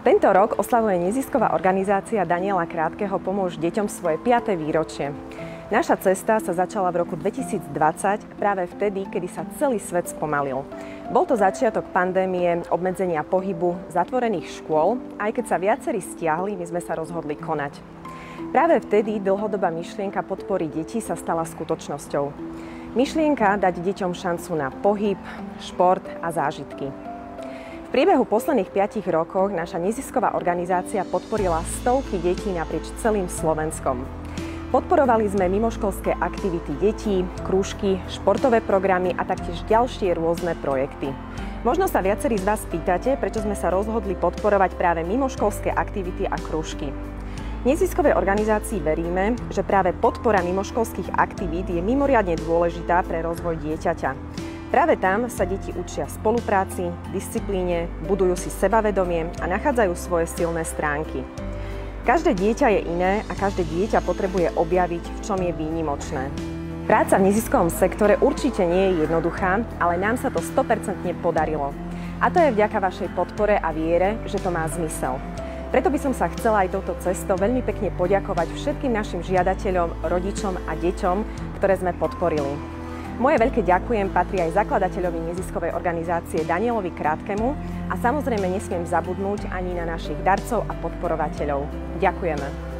Tento rok oslavuje nezisková organizácia Daniela Krátkeho Pomôž deťom svoje 5. výročie. Naša cesta sa začala v roku 2020, práve vtedy, kedy sa celý svet spomalil. Bol to začiatok pandémie, obmedzenia pohybu, zatvorených škôl, aj keď sa viacerí stiahli, my sme sa rozhodli konať. Práve vtedy dlhodobá myšlienka podpory detí sa stala skutočnosťou. Myšlienka dať deťom šancu na pohyb, šport a zážitky. V priebehu posledných 5 rokov naša nezisková organizácia podporila stovky detí naprieč celým Slovenskom. Podporovali sme mimoškolské aktivity detí, krúžky, športové programy a taktiež ďalšie rôzne projekty. Možno sa viacerí z vás pýtate, prečo sme sa rozhodli podporovať práve mimoškolské aktivity a krúžky. V neziskovej organizácii veríme, že práve podpora mimoškolských aktivít je mimoriadne dôležitá pre rozvoj dieťaťa. Práve tam sa deti učia spolupráci, disciplíne, budujú si sebavedomie a nachádzajú svoje silné stránky. Každé dieťa je iné a každé dieťa potrebuje objaviť, v čom je výnimočné. Práca v neziskovom sektore určite nie je jednoduchá, ale nám sa to 100% podarilo. A to je vďaka vašej podpore a viere, že to má zmysel. Preto by som sa chcela aj touto cestou veľmi pekne poďakovať všetkým našim žiadateľom, rodičom a deťom, ktoré sme podporili. Moje veľké ďakujem patrí aj zakladateľovi neziskovej organizácie Danielovi Krátkemu a samozrejme nesmiem zabudnúť ani na našich darcov a podporovateľov. Ďakujeme.